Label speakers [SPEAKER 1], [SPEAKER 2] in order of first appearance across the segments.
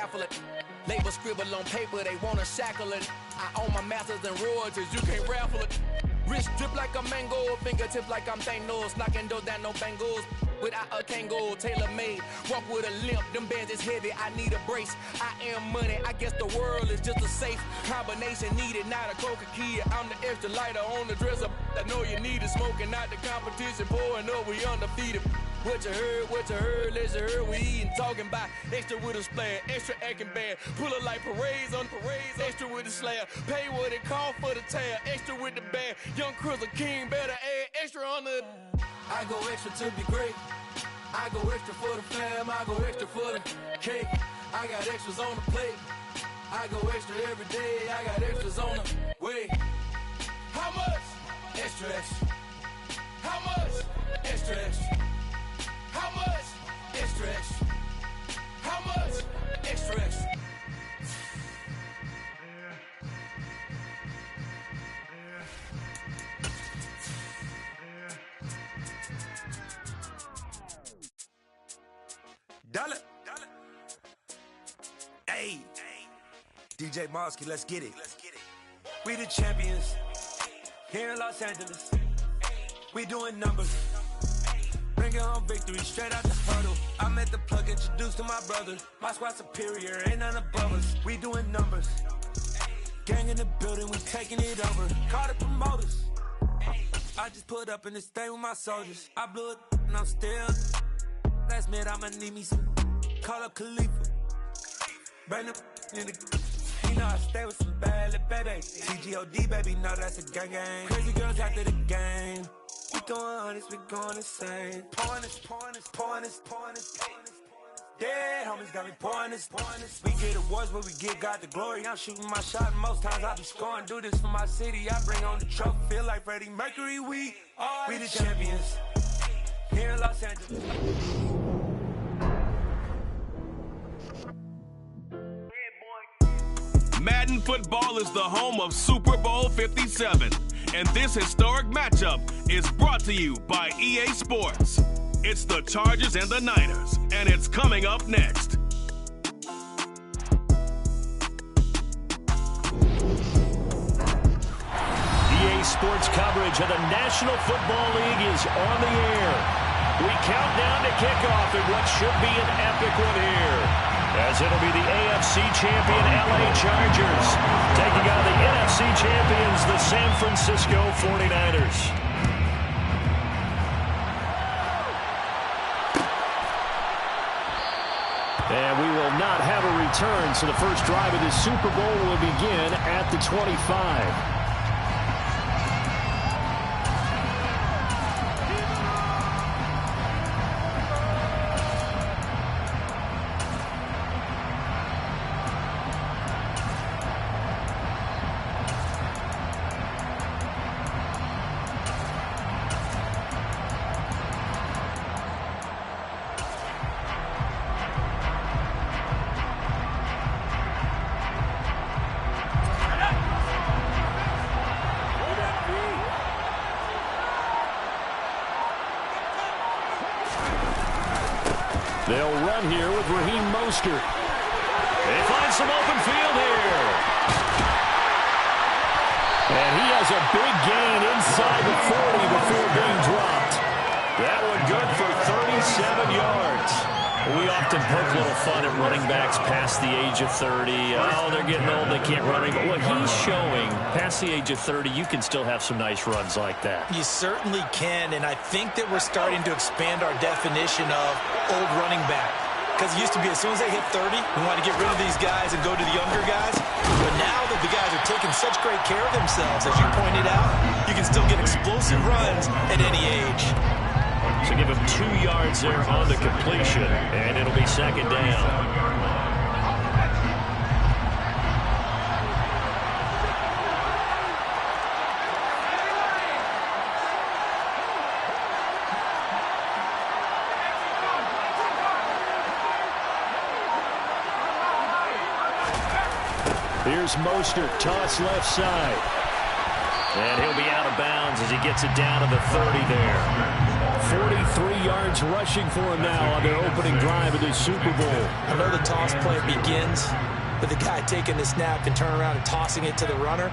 [SPEAKER 1] baffle it. Label scribble on paper, they wanna shackle it. I own my masters and royalties, you can't raffle it. Wrist drip like a mango, fingertips like I'm Thanos, knocking doors down, no bangles. Without a Kango, tailor-made, walk with a limp, them bands is heavy, I need a brace. I am money, I guess the world is just a safe combination needed, not a Coca-Cola. I'm the extra lighter on the dresser, I know you need it, smoking out the competition, pouring up, we undefeated. What you heard, let's you heard, we eating, talking about extra with a splash, extra acting bad, pull it like parades on parades, extra with the slab, pay what it cost for the tab, extra with the bag, young Crizzle King, better add extra on the... I go extra to be great. I go extra for the fam. I go extra for the cake. I got extras on the plate. I go extra every day. I got extras on the way. How much? Extra, extra. How much? Extra, extra. How much? Extra, extra. How much? Extra, extra.
[SPEAKER 2] Dollar. Hey. DJ Mosky, let's get it. We the champions here in Los Angeles. We doing numbers. Bringing home victory straight out the hurdle. I met the plug, introduced to my brother. My squad superior, ain't none above us. We doing numbers. Gang in the building, we taking it over. Call the promoters. I just put up in this thing with my soldiers. I blew it and I'm still. Last minute I'ma need me some. Call up Khalifa. Bring them in the. You know I stay with some bad little baby. CGOD baby, know that's a gang gang. Crazy girls after the game. We going honest, we going insane. Pouring this. Dead homies got me pouring this. We get awards, but we give God the glory. I'm shooting my shot, and most times I be scoring. Do this for my city, I bring on the trophy. Feel like Freddie Mercury, we the champions here in Los Angeles.
[SPEAKER 3] Madden Football is the home of Super Bowl 57, and this historic matchup is brought to you by EA Sports. It's the Chargers and the Niners, and it's coming up next.
[SPEAKER 4] EA Sports coverage of the National Football League is on the air. We count down to kickoff in what should be an epic one here, as it'll be the AFC champion LA Chargers taking on the NFC champions, the San Francisco 49ers. And we will not have a return, so the first drive of this Super Bowl will begin at the 25. They'll run here with Raheem Mostert. They find some open field here. And he has a big gain inside the 40 before being dropped. That one good for 37 yards. We often poke a little fun at running backs past the age of 30. Oh, they're getting old, they can't run anymore. What he's showing, past the age of 30, you can still have some nice runs like that.
[SPEAKER 5] You certainly can, and I think that we're starting to expand our definition of old running back. Because it used to be as soon as they hit 30, we want to get rid of these guys and go to the younger guys. But now that the guys are taking such great care of themselves, as you pointed out, you can still get explosive runs at any age.
[SPEAKER 4] So give him 2 yards there on the completion, and it'll be second down. Here's Mostert, toss left side. And he'll be out of bounds as he gets it down to the 30 there. 43 yards rushing for him now on their opening drive of this Super Bowl.
[SPEAKER 5] I know the toss play begins with the guy taking the snap and turning around and tossing it to the runner.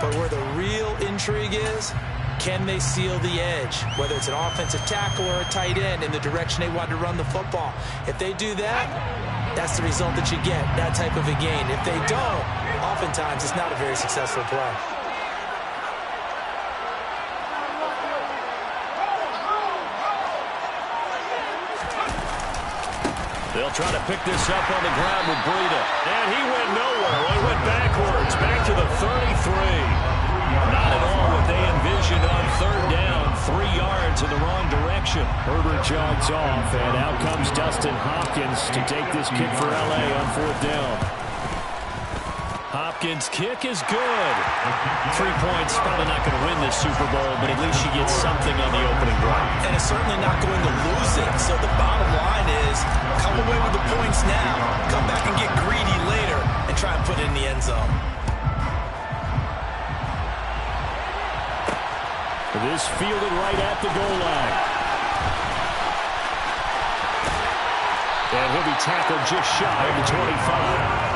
[SPEAKER 5] But where the real intrigue is, can they seal the edge? Whether it's an offensive tackle or a tight end in the direction they want to run the football. If they do that, that's the result that you get, that type of a gain. If they don't, oftentimes it's not a very successful play.
[SPEAKER 4] They'll try to pick this up on the ground with Breida. And he went nowhere. He went backwards, back to the 33. Not at all what they envisioned on third down. 3 yards in the wrong direction. Herbert jogs off, and out comes Dustin Hopkins to take this kick for L.A. on fourth down. Hopkins' kick is good. 3 points, probably not going to win this Super Bowl, but at least she gets something on the opening drive.
[SPEAKER 5] And it's certainly not going to lose it. So the bottom line is, come away with the points now, come back and get greedy later, and try and put it in the end zone.
[SPEAKER 4] This fielded right at the goal line. And he'll be tackled just shy of the 25.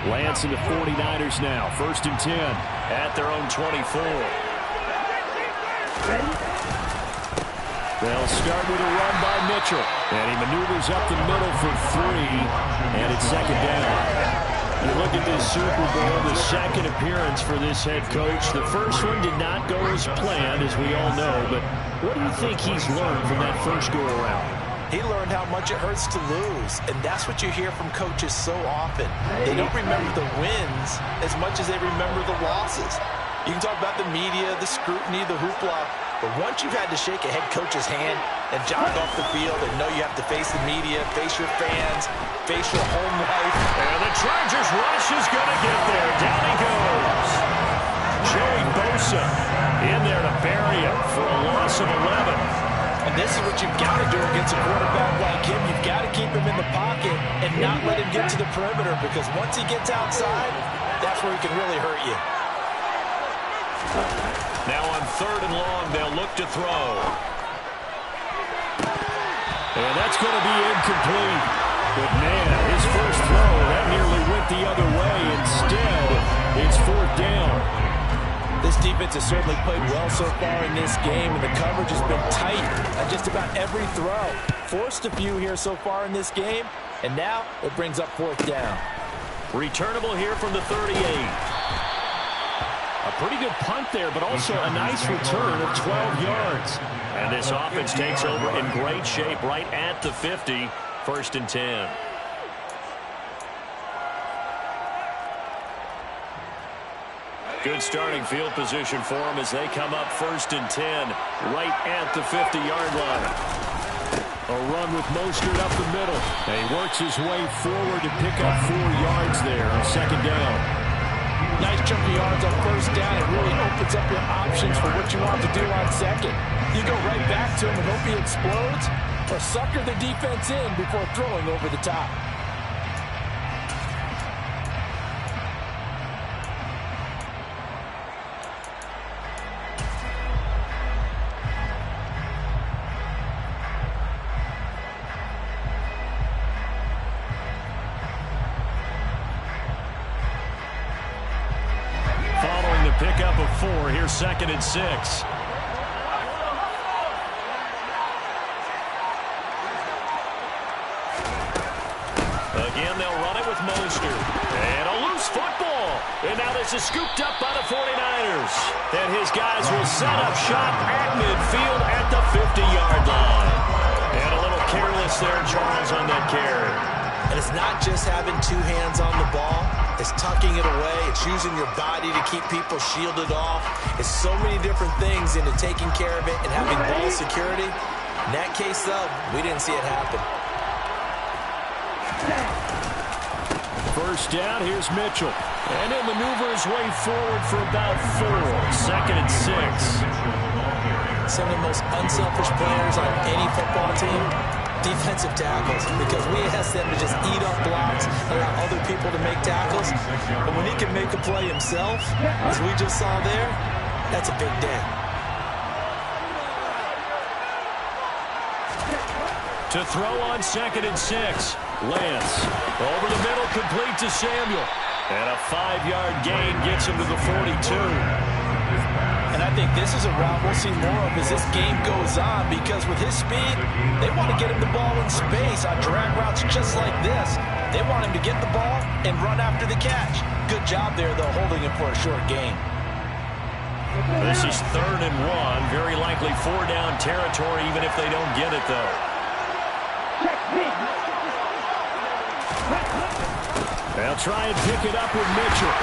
[SPEAKER 4] Lance and the 49ers now. 1st and 10 at their own 24. They'll start with a run by Mitchell. And he maneuvers up the middle for 3. And it's 2nd down. You look at this Super Bowl, the second appearance for this head coach. The first one did not go as planned, as we all know. But what do you think he's learned from that first go-around?
[SPEAKER 5] He learned how much it hurts to lose, and that's what you hear from coaches so often. They don't remember the wins as much as they remember the losses. You can talk about the media, the scrutiny, the hoopla, but once you've had to shake a head coach's hand and jog off the field and know you have to face the media, face your fans, face your home life.
[SPEAKER 4] And the Chargers rush is going to get there. Down he goes. Joey Bosa in there to bury him for a loss of 11.
[SPEAKER 5] And this is what you've got to do against a quarterback like him. You've got to keep him in the pocket and not let him get to the perimeter, because once he gets outside, that's where he can really hurt you.
[SPEAKER 4] Now on 3rd and long, they'll look to throw. And that's going to be incomplete. But man, his first throw, that nearly went the other way. Instead, it's 4th down.
[SPEAKER 5] This defense has certainly played well so far in this game, and the coverage has been tight on just about every throw. Forced a few here so far in this game, and now it brings up 4th down.
[SPEAKER 4] Returnable here from the 38. A pretty good punt there, but also a nice return of 12 yards. And this offense takes over in great shape right at the 50. 1st and 10. Good starting field position for them as they come up 1st and 10 right at the 50-yard line. A run with Mostert up the middle. And he works his way forward to pick up 4 yards there on 2nd down.
[SPEAKER 5] Nice chunk of yards on 1st down. It really opens up your options for what you want to do on 2nd. You go right back to him and hope he explodes, or sucker the defense in before throwing over the top.
[SPEAKER 4] Pickup of 4. Here's 2nd and 6. Again, they'll run it with Mostert. And a loose football. And now this is scooped up by the 49ers. And his guys will set up shop at midfield at the 50-yard line. And a little careless there, Charles, on that carry.
[SPEAKER 5] And it's not just having 2 hands on the ball. It's tucking it away. It's using your body to keep people shielded off. It's so many different things into taking care of it and having ball security. In that case, though, we didn't see it happen.
[SPEAKER 4] 1st down, here's Mitchell. And he'll maneuver his way forward for about 4. 2nd and 6.
[SPEAKER 5] some of the most unselfish players on any football team? Defensive tackles, because we ask them to just eat up blocks, allow other people to make tackles. But when he can make a play himself, as we just saw there, that's a big day.
[SPEAKER 4] To throw on 2nd and 6. Lance over the middle, complete to Samuel. And a 5-yard gain gets him to the 42.
[SPEAKER 5] And I think this is a route we'll see more of as this game goes on, because with his speed, they want to get him the ball in space on drag routes just like this. They want him to get the ball and run after the catch. Good job there, though, holding him for a short gain.
[SPEAKER 4] This is 3rd and 1. Very likely 4-down territory, even if they don't get it, though. They'll try and pick it up with Mitchell.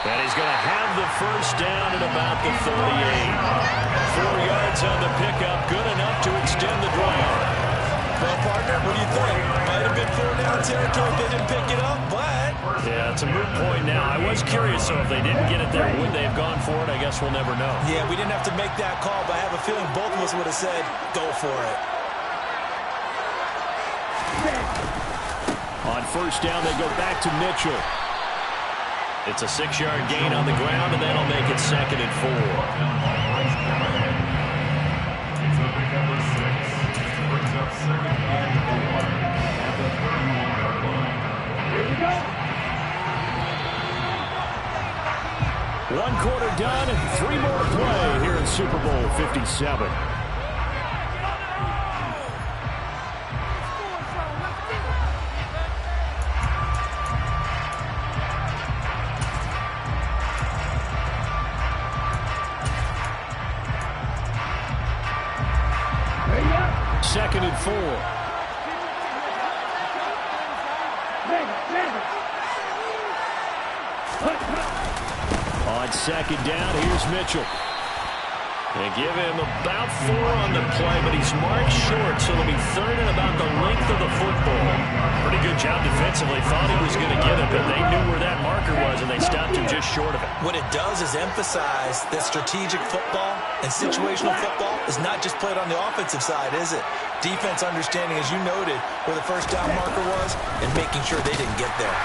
[SPEAKER 4] And he's going to have the first down at about the 38. 4 yards on the pickup, good enough to extend the drive.
[SPEAKER 5] Well, partner, what do you think? Might have been 4-down territory if they didn't pick it up, but...
[SPEAKER 4] Yeah, it's a moot point now. I was curious, so if they didn't get it there, would they have gone for it? I guess we'll never know.
[SPEAKER 5] Yeah, we didn't have to make that call, but I have a feeling both of us would have said, go for it.
[SPEAKER 4] On first down, they go back to Mitchell. It's a 6-yard gain on the ground, and that'll make it 2nd and 4. One quarter done, and 3 more to play here in Super Bowl 57. Second and 4. On second down, here's Mitchell. They give him about 4 on the play, but he's marked short, so it'll be 3rd and about the length of the football. Pretty good job defensively. Thought he was going to get it, but they knew where that marker was, and they stopped him just short of it.
[SPEAKER 5] What it does is emphasize that strategic football and situational football is not just played on the offensive side, is it? Defense understanding, as you noted, where the first down marker was and making sure they didn't get there.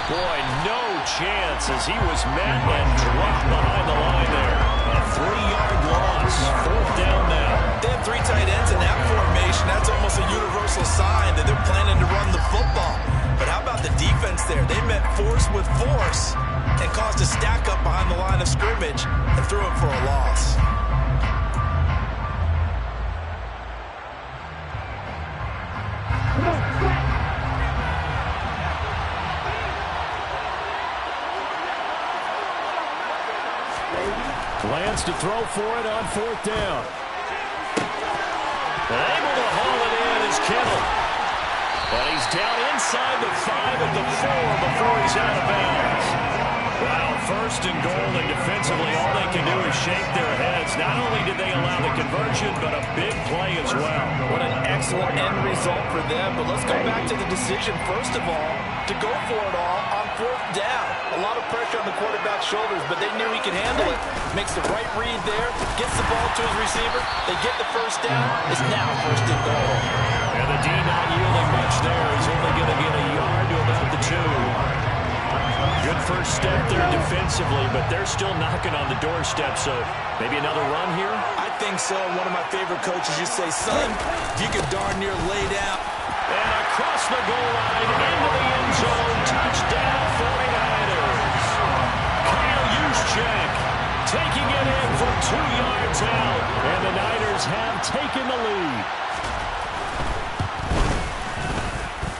[SPEAKER 4] Boy, no chance as he was met and dropped behind the line there. A 3-yard loss. 4th down now.
[SPEAKER 5] They have 3 tight ends in that formation. That's almost a universal sign that they're planning to run the football. But how about the defense there? They met force with force and caused a stack up behind the line of scrimmage and threw it for a loss.
[SPEAKER 4] Lance to throw for it on 4th down. Able to haul it in is Kittle. But he's down inside the 5 at the 4 before he's out of bounds. Wow, 1st and goal, and defensively all they can do is shake their heads. Not only did they allow the conversion, but a big play as well.
[SPEAKER 5] What an excellent end result for them. But let's go back to the decision, first of all, to go for it all on 4th down. A lot of pressure on the quarterback's shoulders, but they knew he could handle it. Makes the right read there, gets the ball to his receiver. They get the first down. It's now 1st and goal.
[SPEAKER 4] And the D not yielding much there. He's only going to get a yard to about the 2. Good first step there defensively, but they're still knocking on the doorstep, so maybe another run here?
[SPEAKER 5] I think so. One of my favorite coaches used to say, son, if you could darn near lay down.
[SPEAKER 4] And across the goal line, into the end zone, touchdown 49ers. Kyle Juszczyk taking it in for 2 yards out, and the Niners have taken the lead.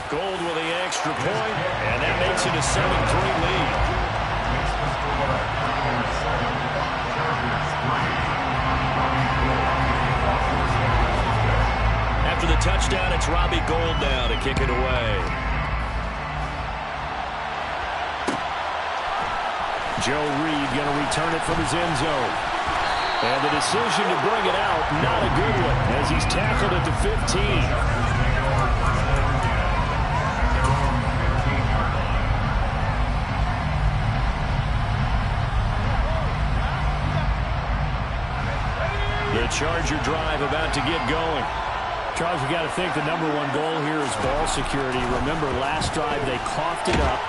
[SPEAKER 4] Gold with the extra point, and that makes it a 7-3 lead. After the touchdown, it's Robbie Gould now to kick it away. Joe Reed going to return it from his end zone. And the decision to bring it out, not a good one, as he's tackled at the 15. timeout to get going. Charles, you got to think the #1 goal here is ball security. Remember, last drive they coughed it up.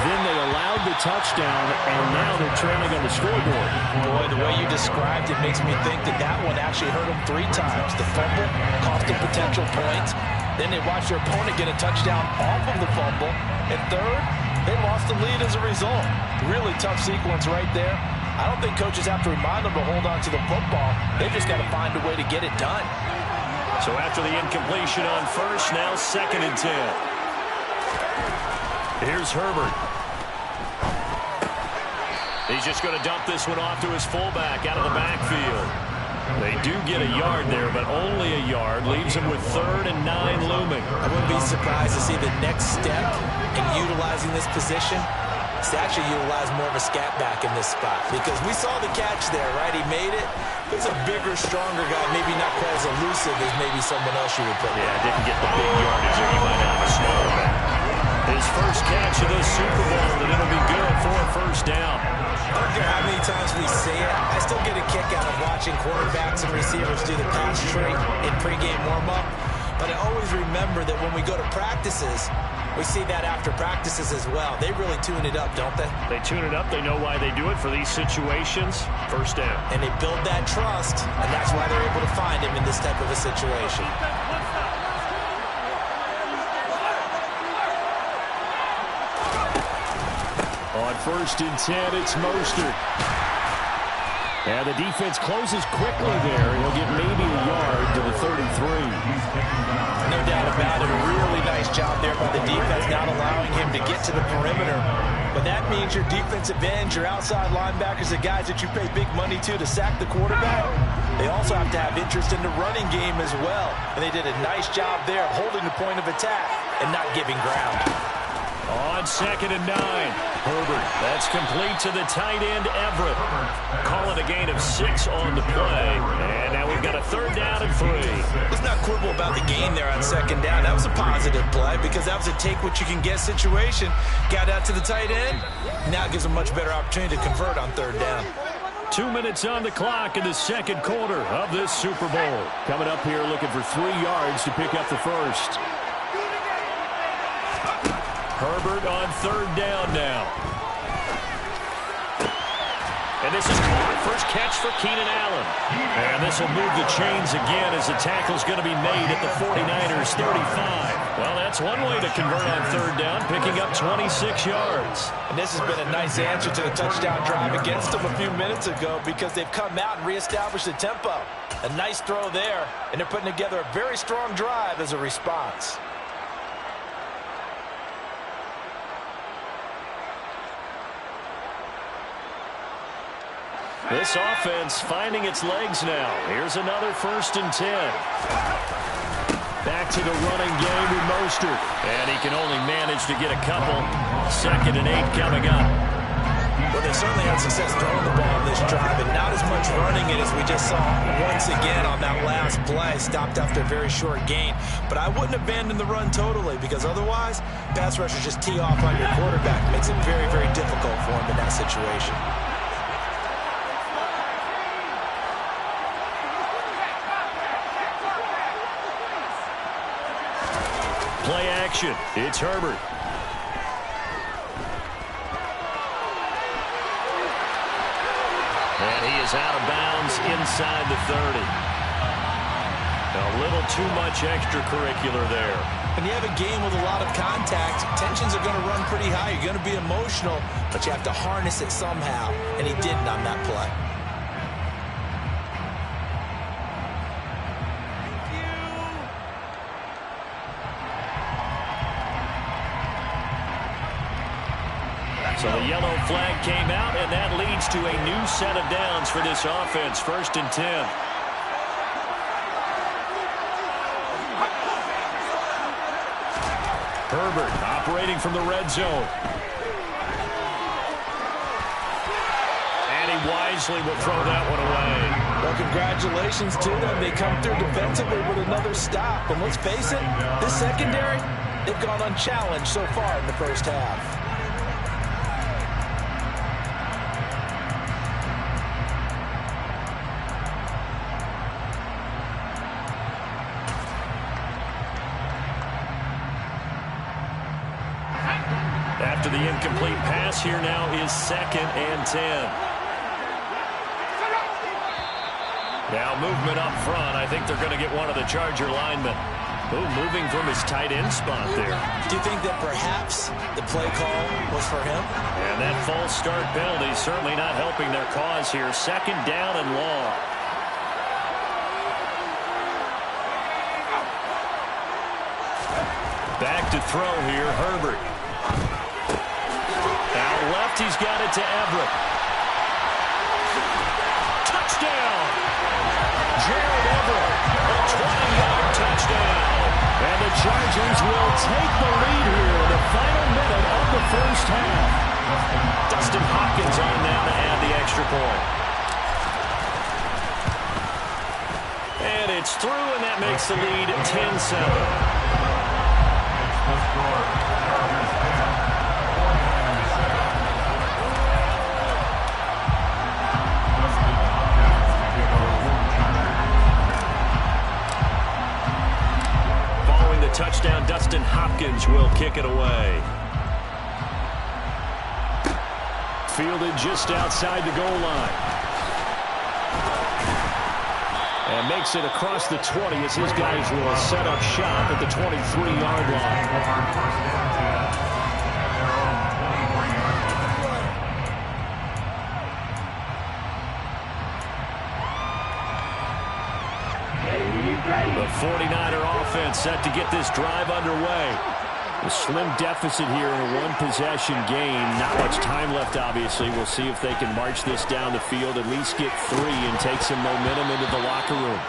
[SPEAKER 4] Then they allowed the touchdown, and now they're trailing on the scoreboard.
[SPEAKER 5] Boy, the way you described it makes me think that one actually hurt them 3 times. The fumble cost them potential points. Then they watched their opponent get a touchdown off of the fumble. And third, they lost the lead as a result. Really tough sequence right there. I don't think coaches have to remind them to hold on to the football. They just got to find a way to get it done.
[SPEAKER 4] So after the incompletion on first, now 2nd and 10. Here's Herbert. He's just going to dump this one off to his fullback out of the backfield. They do get a yard there, but only a yard. Leaves him with 3rd and 9 looming.
[SPEAKER 5] I wouldn't be surprised to see the next step in utilizing this position is to actually utilize more of a scat back in this spot. Because we saw the catch there, right? He made it. He's a bigger, stronger guy, maybe not quite as elusive as maybe someone else you would put there.
[SPEAKER 4] Yeah, didn't get the big yardage, or he might have a smaller back. His first catch of this Super Bowl, and it'll be good for a 1st down.
[SPEAKER 5] I don't care how many times we say it, I still get a kick out of watching quarterbacks and receivers do the pass tree in pregame warm-up. But I always remember that when we go to practices, we see that after practices as well. They really tune it up, don't they?
[SPEAKER 4] They tune it up. They know why they do it for these situations. 1st down.
[SPEAKER 5] And they build that trust, and that's why they're able to find him in this type of a situation.
[SPEAKER 4] On 1st and 10, it's Mostert. And the defense closes quickly there. He'll get maybe a yard to the 33.
[SPEAKER 5] No doubt about it. A really nice job there by the defense, not allowing him to get to the perimeter. But that means your defensive ends, your outside linebackers, the guys that you pay big money to sack the quarterback, they also have to have interest in the running game as well. And they did a nice job there of holding the point of attack and not giving ground.
[SPEAKER 4] On 2nd and 9, Herbert. That's complete to the tight end, Everett. Call it a gain of 6 on the play. And now we've got a 3rd down and 3.
[SPEAKER 5] Let's not quibble about the gain there on 2nd down. That was a positive play because that was a take-what-you-can-get situation. Got out to the tight end. Now it gives a much better opportunity to convert on 3rd down.
[SPEAKER 4] 2 minutes on the clock in the 2nd quarter of this Super Bowl. Coming up here looking for 3 yards to pick up the 1st. Herbert on 3rd down now. And this is caught. First catch for Keenan Allen. And this will move the chains again as the tackle's going to be made at the 49ers 35. Well, that's one way to convert on 3rd down, picking up 26 yards.
[SPEAKER 5] And this has been a nice answer to the touchdown drive against them a few minutes ago because they've come out and reestablished the tempo. A nice throw there, and they're putting together a very strong drive as a response.
[SPEAKER 4] This offense finding its legs now. Here's another 1st and 10. Back to the running game with Mostert. And he can only manage to get a couple. 2nd and 8 coming up.
[SPEAKER 5] Well, they certainly had success throwing the ball in this drive, and not as much running it as we just saw once again on that last play. Stopped after a very short gain. But I wouldn't abandon the run totally because otherwise, pass rushers just tee off on your quarterback. Makes it very, very difficult for him in that situation.
[SPEAKER 4] Play action. It's Herbert. And he is out of bounds inside the 30. A little too much extracurricular there.
[SPEAKER 5] When you have a game with a lot of contact, tensions are going to run pretty high. You're going to be emotional, but you have to harness it somehow, and he didn't on that play.
[SPEAKER 4] So the yellow flag came out, and that leads to a new set of downs for this offense. 1st and 10. Herbert operating from the red zone. And he wisely will throw that one away.
[SPEAKER 5] Well, congratulations to them. They come through defensively with another stop. And let's face it, this secondary, they've gone unchallenged so far in the 1st half.
[SPEAKER 4] After the incomplete pass, here now is 2nd and 10. Now movement up front. I think they're going to get one of the Charger linemen. Moving from his tight end spot there.
[SPEAKER 5] Do you think that perhaps the play call was for him?
[SPEAKER 4] And that false start penalty certainly not helping their cause here. 2nd down and long. Back to throw here, Herbert. Out left, he's got it to Everett. Touchdown! Gerald Everett, a 20-yard touchdown. And the Chargers will take the lead here in the final minute of the first half. Dustin Hopkins on now to add the extra point. And it's through, and that makes the lead 10-7. Touchdown, Dustin Hopkins will kick it away. Fielded just outside the goal line. And makes it across the 20 as his guys will set up shop at the 23-yard line. The 49er offense set to get this drive underway. A slim deficit here in a one-possession game. Not much time left, obviously. We'll see if they can march this down the field, at least get 3 and take some momentum into the locker room.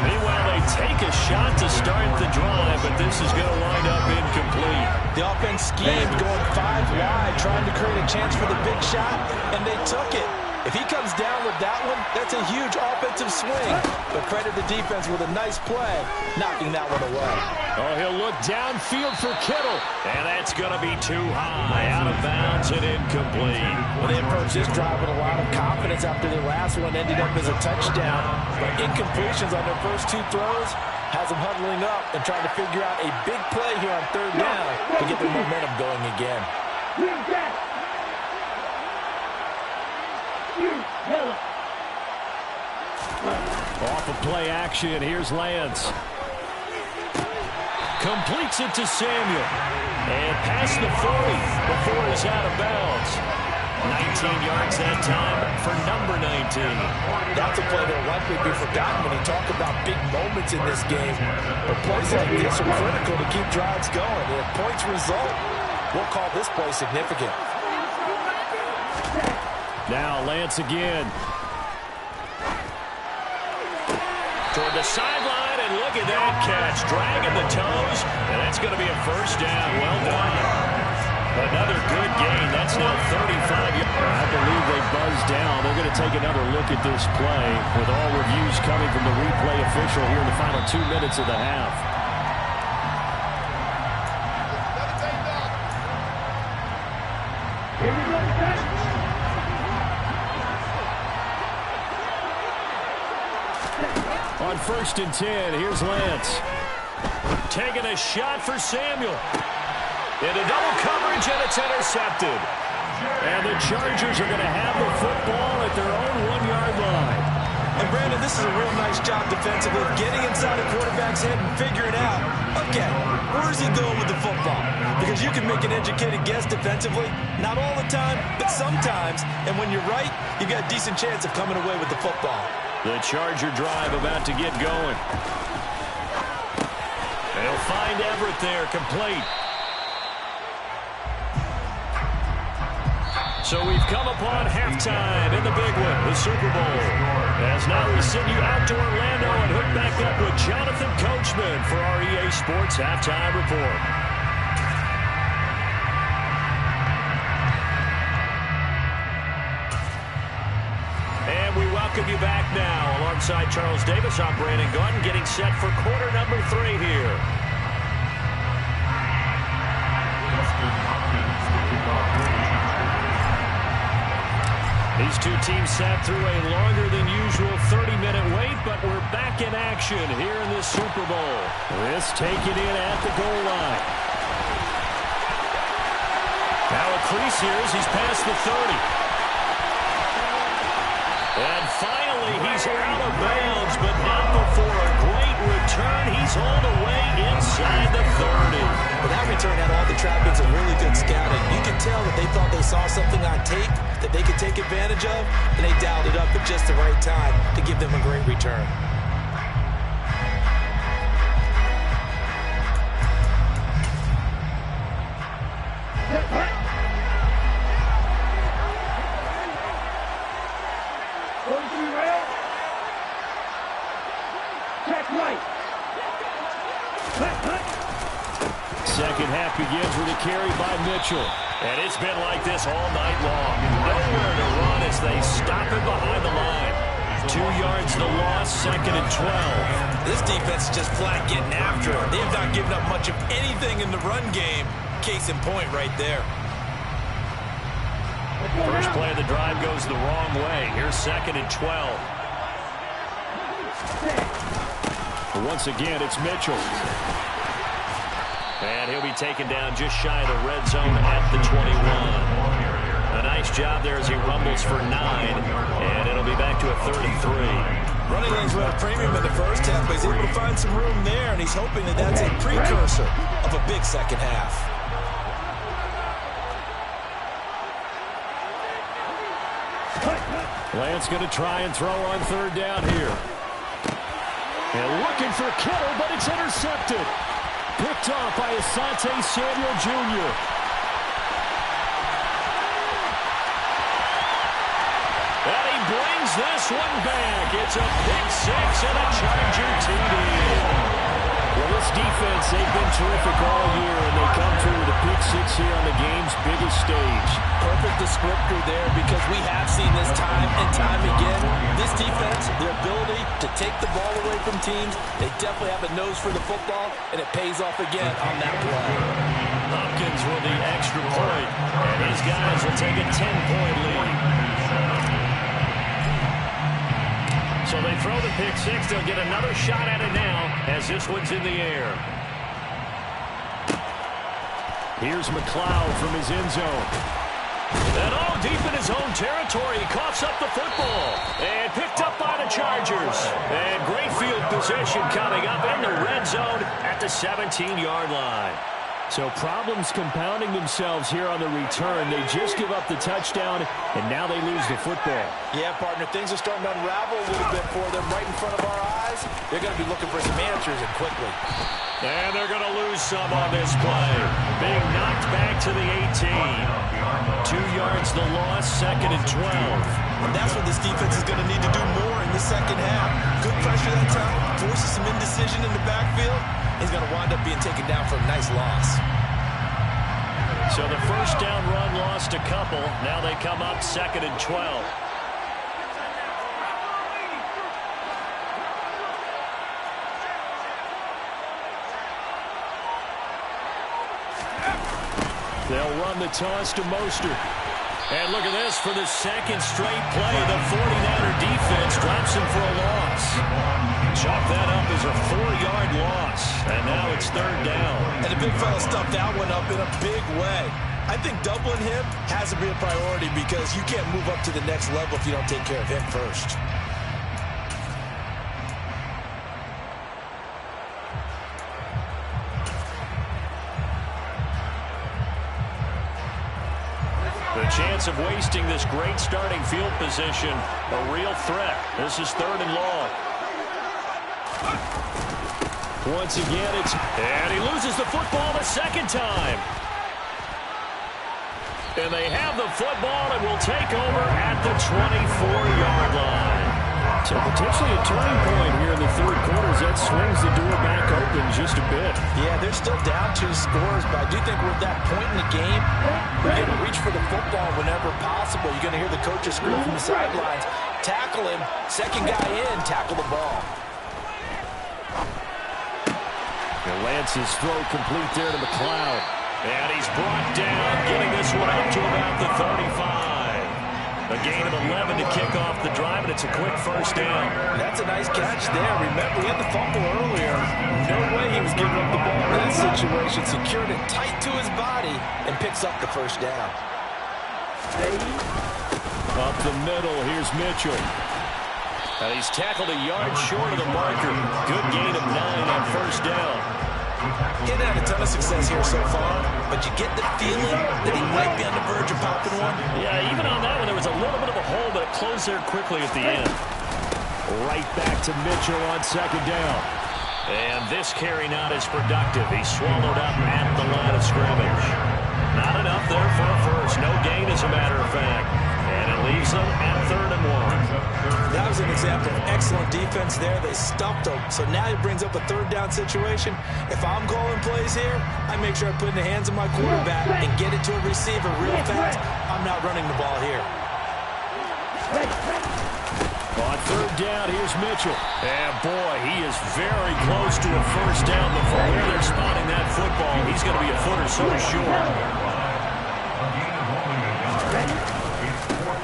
[SPEAKER 4] Meanwhile, they take a shot to start the drive, but this is going to wind up incomplete.
[SPEAKER 5] The offense schemed going 5 wide, trying to create a chance for the big shot, and they took it. If he comes down with that one, that's a huge offensive swing. But credit the defense with a nice play, knocking that one away.
[SPEAKER 4] Oh, he'll look downfield for Kittle. And that's going to be too high, out of bounds and incomplete.
[SPEAKER 5] Well, they approached this drive with a lot of confidence after their last one ended up as a touchdown. But incompletions on their first 2 throws has them huddling up and trying to figure out a big play here on 3rd down to get their momentum going again.
[SPEAKER 4] Off of play action, here's Lance. Completes it to Samuel. And past the 40 before he's out of bounds. 19 yards that time for number 19.
[SPEAKER 5] That's a play that will likely be forgotten when you talk about big moments in this game. But plays like this are critical to keep drives going. And if points result, we'll call this play significant.
[SPEAKER 4] Now Lance again. Toward the sideline, and look at that catch. Dragging the toes, and that's going to be a first down. Well done. Another good gain. That's now 35 yards. I believe they buzzed down. They're going to take another look at this play with all reviews coming from the replay official here in the final 2 minutes of the half. On 1st and 10, here's Lance. Taking a shot for Samuel. Into double coverage, and it's intercepted. And the Chargers are going to have the football at their own 1-yard line.
[SPEAKER 5] And Brandon, this is a real nice job defensively, getting inside the quarterback's head and figuring out, okay, where's he going with the football? Because you can make an educated guess defensively, not all the time, but sometimes. And when you're right, you've got a decent chance of coming away with the football.
[SPEAKER 4] The Charger drive about to get going. They'll find Everett there, complete. So we've come upon halftime in the big one, the Super Bowl. As now we send you out to Orlando and hook back up with Jonathan Coachman for our EA Sports Halftime Report. Welcome you back now. Alongside Charles Davis, I'm Brandon Gaudin, getting set for quarter number 3 here. These two teams sat through a longer than usual 30-minute wait, but we're back in action here in this Super Bowl. This taken in at the goal line. crease here as he's past the 30. And finally, he's out of bounds, but not before a great return. He's hauled away inside the 30.
[SPEAKER 5] Well, that return had all the trappings of really good scouting. You could tell that they thought they saw something on tape that they could take advantage of, and they dialed it up at just the right time to give them a great return.
[SPEAKER 4] Second half begins with a carry by Mitchell. And it's been like this all night long. Nowhere to run as they stop him behind the line. 2 yards the loss, 2nd and 12.
[SPEAKER 5] This defense is just flat getting after it. They have not given up much of anything in the run game. Case in point right there.
[SPEAKER 4] First play of the drive goes the wrong way. Here's 2nd and 12. But once again, it's Mitchell. And he'll be taken down just shy of the red zone at the 21. A nice job there as he rumbles for 9. And it'll be back to a 3rd and 3.
[SPEAKER 5] Running lanes were at a premium in the first half, but he's able to find some room there, and he's hoping that that's a precursor of a big second half.
[SPEAKER 4] Lance going to try and throw on 3rd down here. And looking for Kittle, but it's intercepted. Picked off by Asante Samuel Jr. And he brings this one back. It's a pick 6 and a Charger TD. Well, this defense, they've been terrific all year, and they come through with a pick 6 here on the game's biggest stage.
[SPEAKER 5] Perfect descriptor there, because we have seen this time and time again. This defense, their ability to take the ball away from teams, they definitely have a nose for the football, and it pays off again on that play.
[SPEAKER 4] Hopkins with the extra point, and these guys will take a 10-point lead. So they throw the pick 6. They'll get another shot at it now as this one's in the air. Here's McLeod from his end zone. And deep in his own territory, he coughs up the football. And picked up by the Chargers. And great field position coming up in the red zone at the 17-yard line. So problems compounding themselves here on the return. They just give up the touchdown, and now they lose the football.
[SPEAKER 5] Yeah, partner, things are starting to unravel a little bit for them right in front of our eyes. They're going to be looking for some answers, and quickly.
[SPEAKER 4] And they're going to lose some on this play. Being knocked back to the 18. 2 yards the loss, 2nd and 12.
[SPEAKER 5] And that's what this defense is going to need to do more in the second half. Good pressure that time, forces some indecision in the backfield. He's going to wind up being taken down for a nice loss.
[SPEAKER 4] So the first down run lost a couple. Now they come up 2nd and 12. They'll run the toss to Mostert. And look at this for the second straight play. The 49er defense drops him for a loss. Chalk that up as a 4-yard loss. And now it's 3rd down.
[SPEAKER 5] And the big fella stuffed that one up in a big way. I think doubling him has to be a priority, because you can't move up to the next level if you don't take care of him first.
[SPEAKER 4] The chance of wasting this great starting field position, a real threat. This is 3rd and long. Once again, and he loses the football the second time. And they have the football and will take over at the 24-yard line. So potentially a turning point here in the 3rd quarter as that swings the door back open just a bit.
[SPEAKER 5] Yeah, they're still down 2 scores, but I do think we're at that point in the game where you're going to reach for the football whenever possible. You're going to hear the coaches scream from the sidelines. Tackle him. Second guy in, tackle the ball.
[SPEAKER 4] And Lance's throw complete there to McLeod. And he's brought down, getting this one up to about the 35. A gain of 11 to kick off the drive, and it's a quick first down.
[SPEAKER 5] That's a nice catch there. Remember, he had the fumble earlier. No way he was giving up the ball in that situation. Secured it tight to his body and picks up the first down.
[SPEAKER 4] Up the middle, here's Mitchell. And he's tackled a yard short of the marker. Good gain of 9 on first down.
[SPEAKER 5] He hasn't had a ton of success here so far, but you get the feeling that he might be on the verge of popping one.
[SPEAKER 4] Yeah, even on that one, there was a little bit of a hole, but it closed there quickly at the end. Right back to Mitchell on second down. And this carry not as productive. He's swallowed up at the line of scrimmage. Not enough there for a first. No gain, as a matter of fact. And it leaves them at 3rd and 1.
[SPEAKER 5] That was an example of excellent defense there. They stumped him. So now he brings up a 3rd down situation. If I'm calling plays here, I make sure I put it in the hands of my quarterback and get it to a receiver real fast. I'm not running the ball here.
[SPEAKER 4] On 3rd down, here's Mitchell. And boy, he is very close to a first down, but from where they're spotting that football, he's going to be a foot or so short.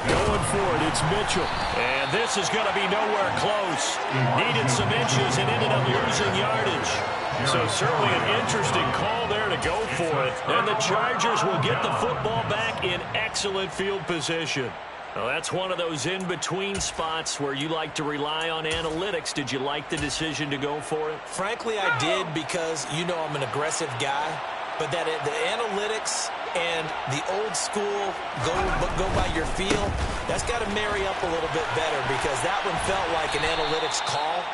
[SPEAKER 4] Going for it, it's Mitchell. And this is going to be nowhere close. Needed some inches and ended up losing yardage. So certainly an interesting call there to go for it. And the Chargers will get the football back in excellent field position. Well, that's one of those in-between spots where you like to rely on analytics. Did you like the decision to go for it?
[SPEAKER 5] Frankly, I did, because you know I'm an aggressive guy. But that the analytics and the old school go by your feel, that's got to marry up a little bit better, because that one felt like an analytics call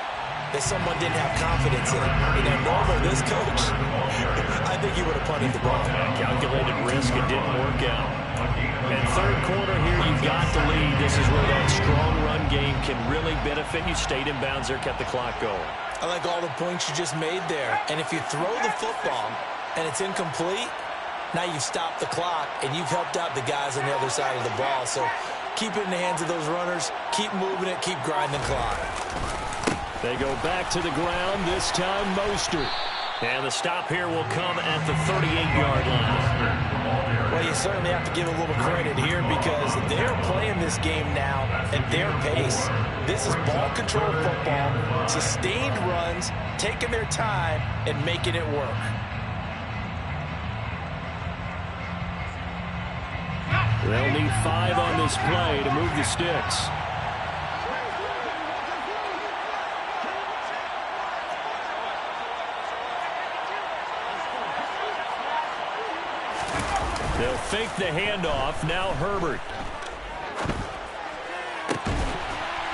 [SPEAKER 5] that someone didn't have confidence in. You know, normal, this coach, I think he would have punted the ball.
[SPEAKER 4] Calculated risk, it didn't work out. And 3rd quarter here, you've got the lead. This is where that strong run game can really benefit you. Stayed in bounds there, kept the clock going.
[SPEAKER 5] I like all the points you just made there. And if you throw the football and it's incomplete, now you've stopped the clock and you've helped out the guys on the other side of the ball. So keep it in the hands of those runners. Keep moving it. Keep grinding the clock.
[SPEAKER 4] They go back to the ground, this time Mostert. And the stop here will come at the 38-yard line.
[SPEAKER 5] Well, you certainly have to give a little credit here, because they're playing this game now at their pace. This is ball control football, sustained runs, taking their time and making it work.
[SPEAKER 4] They'll need 5 on this play to move the sticks. They'll fake the handoff. Now Herbert.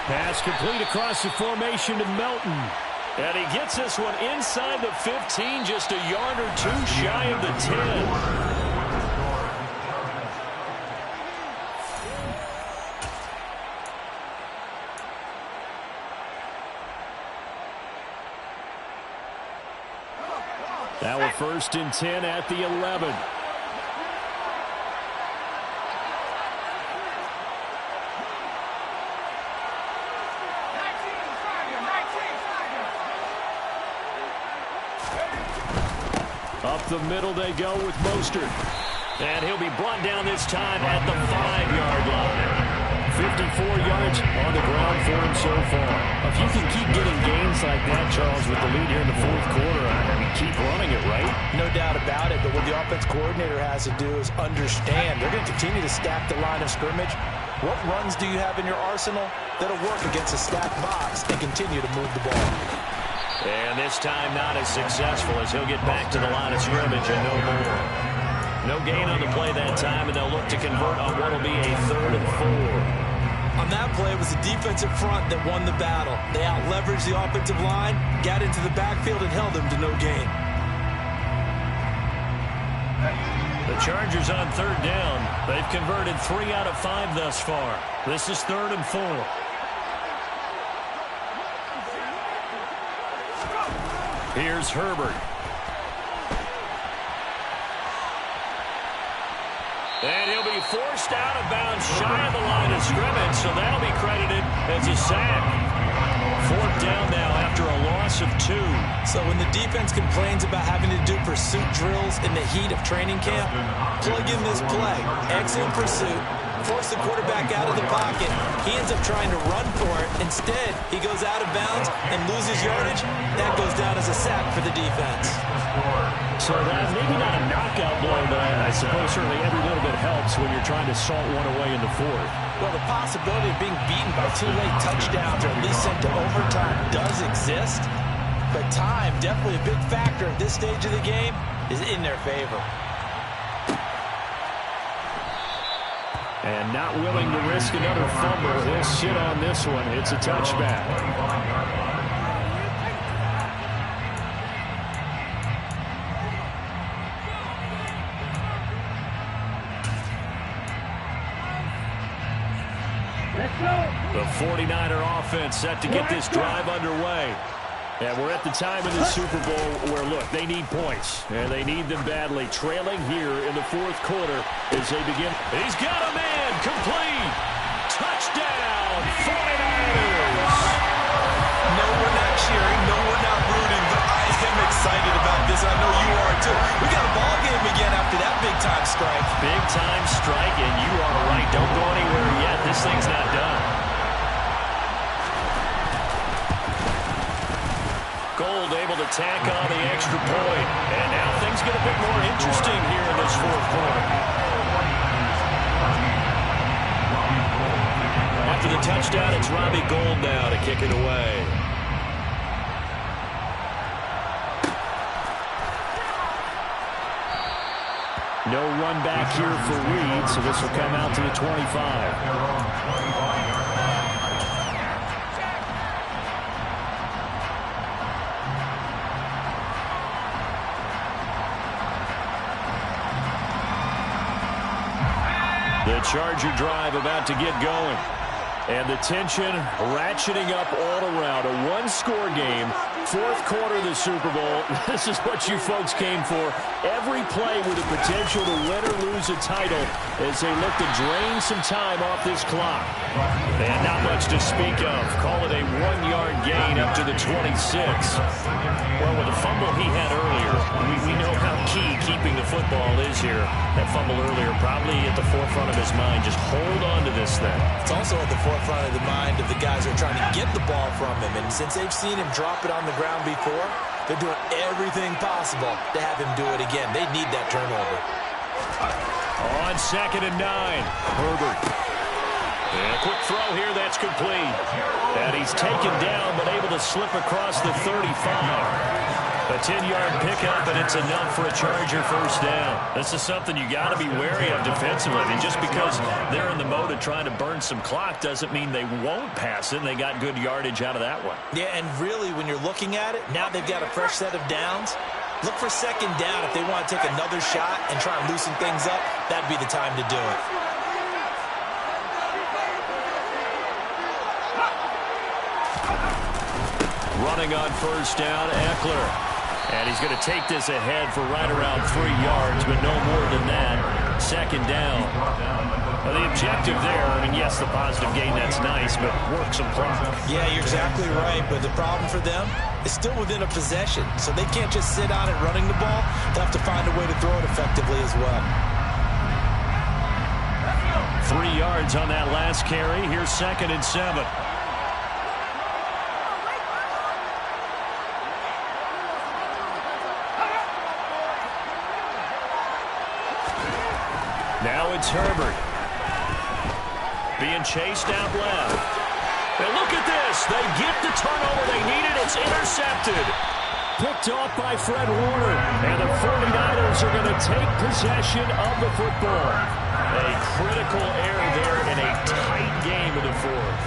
[SPEAKER 4] Pass complete across the formation to Melton. And he gets this one inside the 15, just a yard or 2 shy of the 10. Now a 1st and 10 at the 11. Up the middle they go with Mostert. And he'll be brought down this time at the 5-yard line. 54 yards on the ground for him so far. If you can keep getting gains like that, Charles, with the lead here in the 4th quarter, I mean, keep running it, right?
[SPEAKER 5] No doubt about it, but what the offense coordinator has to do is understand they're going to continue to stack the line of scrimmage. What runs do you have in your arsenal that'll work against a stacked box and continue to move the ball?
[SPEAKER 4] And this time not as successful, as he'll get back to the line of scrimmage and no more. No gain on the play that time, and they'll look to convert on what will be a 3rd and 4.
[SPEAKER 5] On that play, it was the defensive front that won the battle. They out-leveraged the offensive line, got into the backfield, and held them to no gain.
[SPEAKER 4] The Chargers on 3rd down. They've converted 3 out of 5 thus far. This is 3rd and 4. Here's Herbert. And he'll be forced out of bounds shy of the line of scrimmage, so that'll be credited as a sack. 4th down now after a loss of 2.
[SPEAKER 5] So when the defense complains about having to do pursuit drills in the heat of training camp, plug in this play. Exit pursuit, force the quarterback out of the pocket. He ends up trying to run for it. Instead, he goes out of bounds and loses yardage. That goes down as a sack for the defense.
[SPEAKER 4] So that maybe not a knockout blow, but I I suppose certainly every little bit helps when you're trying to salt one away in the fourth.
[SPEAKER 5] Well, the possibility of being beaten by 2 late touchdowns or at least sent to overtime does exist. But time, definitely a big factor at this stage of the game, is in their favor.
[SPEAKER 4] And not willing to risk another fumble. He'll sit on this one. It's a touchback. The 49er offense set to get this drive underway. And we're at the time in the Super Bowl where, look, they need points. And they need them badly. Trailing here in the fourth quarter as they begin. He's got a man. Complete. Touchdown, 49ers.
[SPEAKER 5] No, we're not cheering. No, we're not rooting. But I am excited about this. I know you are, too. We got a ball game again after that big-time strike.
[SPEAKER 4] Big-time strike, and you are right. Don't go anywhere yet. This thing's not done. Gold able to tack on the extra point. And now things get a bit more interesting here in this fourth quarter. After the touchdown, it's Robbie Gould now to kick it away. No run back here for Reed, so this will come out to the 25. The Charger drive about to get going. And the tension ratcheting up all around. A one-score game. Fourth quarter of the Super Bowl. This is what you folks came for. Every play with the potential to win or lose a title as they look to drain some time off this clock. And not much to speak of. Call it a 1-yard gain up to the 26. Well, with the fumble he had earlier, we know how key keeping the football is here. That fumble earlier probably at the forefront of his mind. Just hold on to this thing.
[SPEAKER 5] It's also at the forefront of the mind of the guys who are trying to get the ball from him. And since they've seen him drop it on the ground before, they're doing everything possible to have him do it again. They need that turnover.
[SPEAKER 4] On 2nd and 9, Herbert. And a quick throw here, that's complete. And he's taken down, but able to slip across the 35. A 10-yard pickup, and it's enough for a Charger first down. This is something you got to be wary of defensively. I mean, just because they're in the mode of trying to burn some clock doesn't mean they won't pass it, and they got good yardage out of that one.
[SPEAKER 5] Yeah, and really, when you're looking at it, now they've got a fresh set of downs. Look for 2nd down if they want to take another shot and try and loosen things up. That'd be the time to do it.
[SPEAKER 4] Running on first down, Eckler. And he's going to take this ahead for right around 3 yards, but no more than that. 2nd down. Well, the objective there, I mean, yes, the positive gain, that's nice, but work some clock.
[SPEAKER 5] Yeah, you're exactly right, but the problem for them is still within a possession, so they can't just sit on it running the ball. They'll have to find a way to throw it effectively as well.
[SPEAKER 4] 3 yards on that last carry. Here's 2nd and 7. Now it's Herbert. Being chased out left. And look at this. They get the turnover they needed. It's intercepted. Picked off by Fred Warner. And the 49ers are going to take possession of the football. A critical error there in a tight game in the fourth.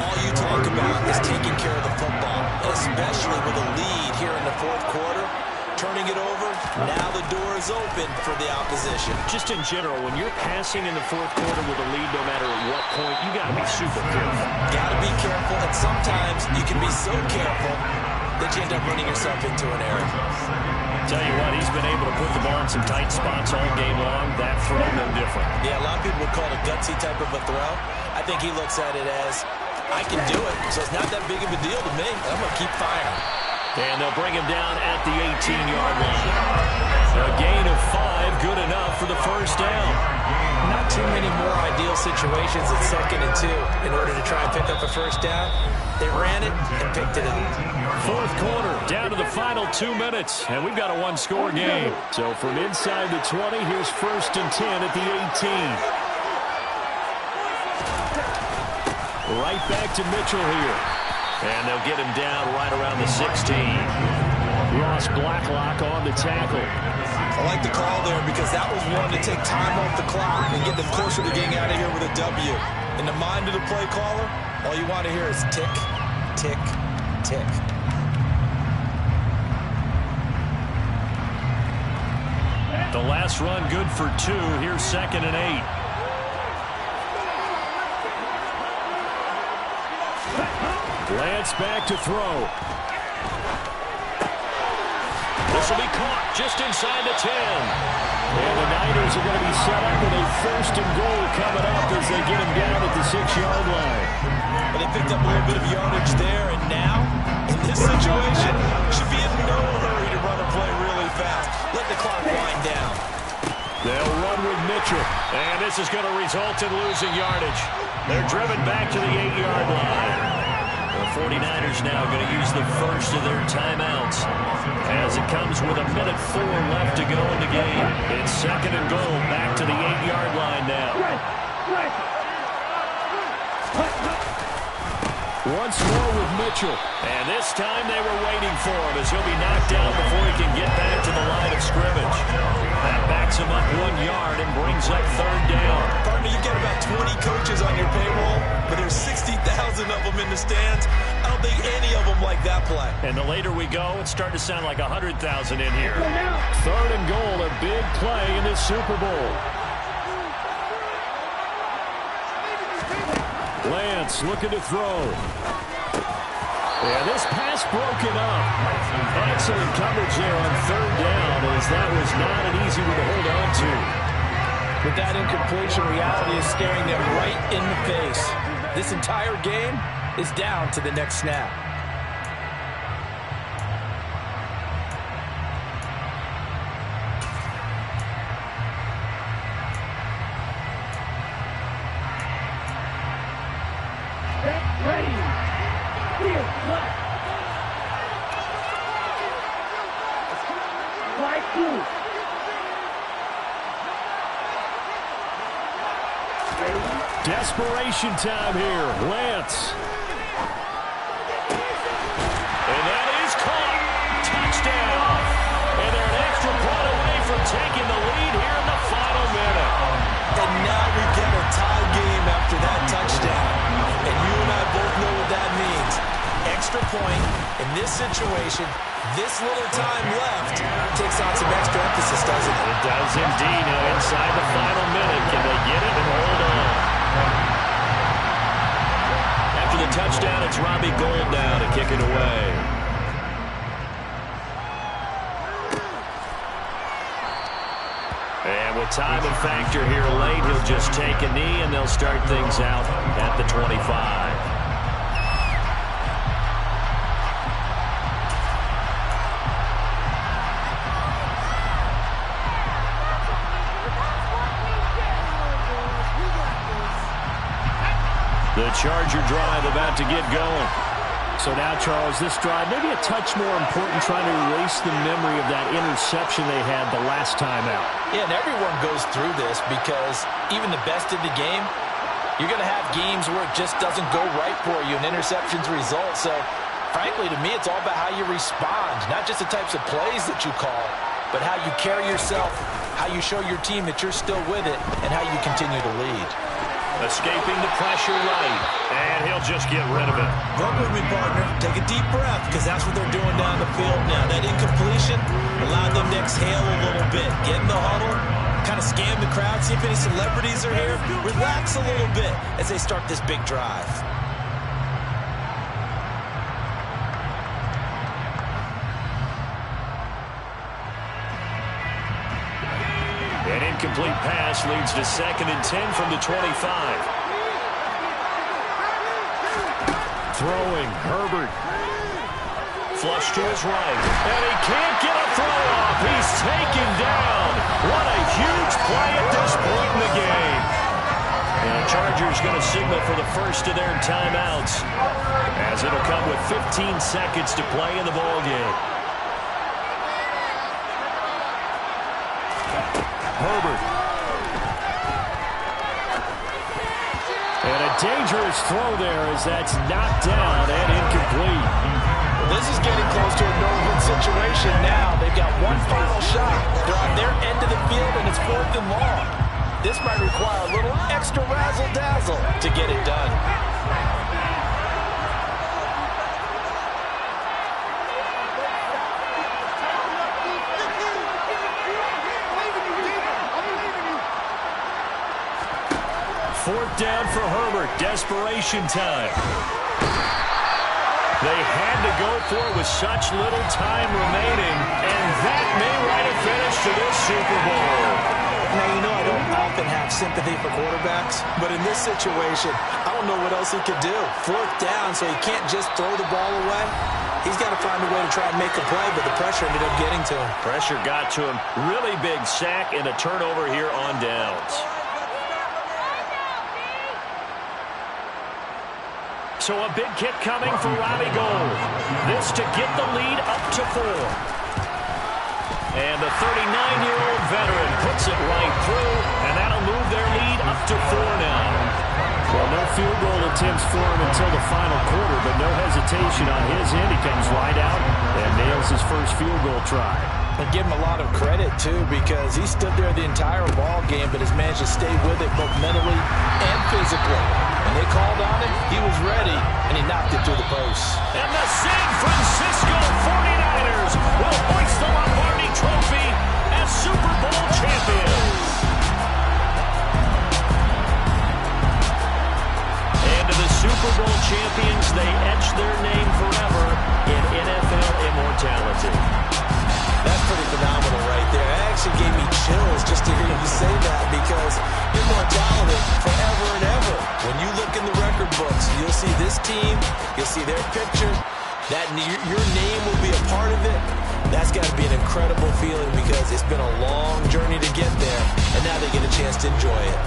[SPEAKER 5] All you talk about is taking care of the football, especially with a lead here in the fourth quarter. Turning it over, now the door is open for the opposition.
[SPEAKER 4] Just in general, when you're passing in the fourth quarter with a lead, no matter at what point, you got to be super careful.
[SPEAKER 5] Got to be careful, and sometimes you can be so careful that you end up running yourself into an error.
[SPEAKER 4] Tell you what, he's been able to put the ball in some tight spots all game long. That throw, no different.
[SPEAKER 5] Yeah, a lot of people would call it a gutsy type of a throw. I think he looks at it as, I can do it, so it's not that big of a deal to me. I'm going to keep firing.
[SPEAKER 4] And they'll bring him down at the 18-yard line. A gain of 5, good enough for the first down.
[SPEAKER 5] Not too many more ideal situations at 2nd and 2 in order to try and pick up a first down. They ran it and picked it up.
[SPEAKER 4] Fourth quarter, down to the final 2 minutes, and we've got a one-score game. So from inside the 20, here's 1st and 10 at the 18. Right back to Mitchell here. And they'll get him down right around the 16. Ross Blacklock on the tackle.
[SPEAKER 5] I like the call there because that was one to take time off the clock and get them closer to getting out of here with a W. In the mind of the play caller, all you want to hear is tick, tick, tick.
[SPEAKER 4] The last run good for 2. Here's 2nd and 8. Lance back to throw. This will be caught just inside the 10. And the Niners are going to be set up with a 1st and goal coming up as they get him down at the 6-yard line.
[SPEAKER 5] But they picked up a little bit of yardage there, and now, in this situation, should be in no hurry to run a play really fast. Let the clock wind down.
[SPEAKER 4] They'll run with Mitchell, and this is going to result in losing yardage. They're driven back to the 8-yard line. The 49ers now going to use the first of their timeouts as it comes with 1:04 left to go in the game. It's 2nd and goal, back to the 8-yard line now. Once more with Mitchell. And this time they were waiting for him as he'll be knocked down before he can get back to the line of scrimmage. That backs him up 1 yard and brings up 3rd down.
[SPEAKER 5] Partner, you get about 20 coaches on your payroll, but there's 60,000 of them in the stands. I don't think any of them like that play.
[SPEAKER 4] And the later we go, it's starting to sound like 100,000 in here. 3rd and goal, a big play in this Super Bowl. Lance looking to throw. And this pass broken up. Excellent coverage there on 3rd down as that was not an easy one to hold on to.
[SPEAKER 5] With that incompletion, reality is staring them right in the face. This entire game is down to the next snap.
[SPEAKER 4] Desperation time here. Lance. And that is caught. Touchdown. And they're an extra point away from taking the lead here in the final minute.
[SPEAKER 5] And now we get a tie game after that touchdown. And you and I both know what that means. Extra point in this situation, this little time left, takes on some extra emphasis, doesn't it?
[SPEAKER 4] It does indeed. Now inside the final minute, can they get it and hold on? After the touchdown, it's Robbie Gould now to kick it away. And with time and factor here late, he'll just take a knee and they'll start things out at the 25. The Charger drive about to get going. So now, Charles, this drive maybe a touch more important, trying to erase the memory of that interception they had the last time out.
[SPEAKER 5] Yeah, and everyone goes through this because even the best in the game, you're going to have games where it just doesn't go right for you and interceptions result. So, frankly, to me, it's all about how you respond, not just the types of plays that you call, but how you carry yourself, how you show your team that you're still with it, and how you continue to lead.
[SPEAKER 4] Escaping the pressure right, and he'll just get rid of it.
[SPEAKER 5] Run with me, partner. Take a deep breath, because that's what they're doing down the field now. That incompletion allowed them to exhale a little bit. Get in the huddle, kind of scan the crowd, see if any celebrities are here. Relax a little bit as they start this big drive.
[SPEAKER 4] An incomplete pass leads to 2nd and 10 from the 25. Throwing, Herbert. Flush to his right. And he can't get a throw off. He's taken down. What a huge play at this point in the game. Denver's going to signal for the first of their timeouts, as it'll come with 15 seconds to play in the ballgame. Herbert. And a dangerous throw there as that's knocked down and incomplete.
[SPEAKER 5] This is getting close to a no-win situation now. They've got one final shot. They're on their end of the field, and it's 4th and long. This might require a little extra razzle-dazzle to get it done.
[SPEAKER 4] Fourth down for Herbert. Desperation time. They had to go for it with such little time remaining, and that may write a finish to this Super Bowl.
[SPEAKER 5] Now, you know I don't often have sympathy for quarterbacks, but in this situation, I don't know what else he could do. 4th down, so he can't just throw the ball away. He's got to find a way to try and make a play, but the pressure ended up getting to him.
[SPEAKER 4] Pressure got to him. Really big sack and a turnover here on downs. So a big kick coming for Robbie Gould. This to get the lead up to 4. And the 39-year-old veteran puts it right through, and that'll move their lead up to 4 now. Well, no field goal attempts for him until the final quarter, but no hesitation on his end. He comes right out and nails his first field goal try.
[SPEAKER 5] And give him a lot of credit, too, because he stood there the entire ball game, but has managed to stay with it both mentally and physically. When they called on him, he was ready, and he knocked it through the post.
[SPEAKER 4] And the San Francisco 49ers will hoist the Lombardi Trophy as Super Bowl champions. And to the Super Bowl champions, they etch their name forever in NFL immortality.
[SPEAKER 5] That's pretty phenomenal right there. It actually gave me chills just to hear you say that, because immortality forever and ever. When you look in the record books, you'll see this team, you'll see their picture, that your name will be a part of it. That's got to be an incredible feeling, because it's been a long journey to get there, and now they get a chance to enjoy it.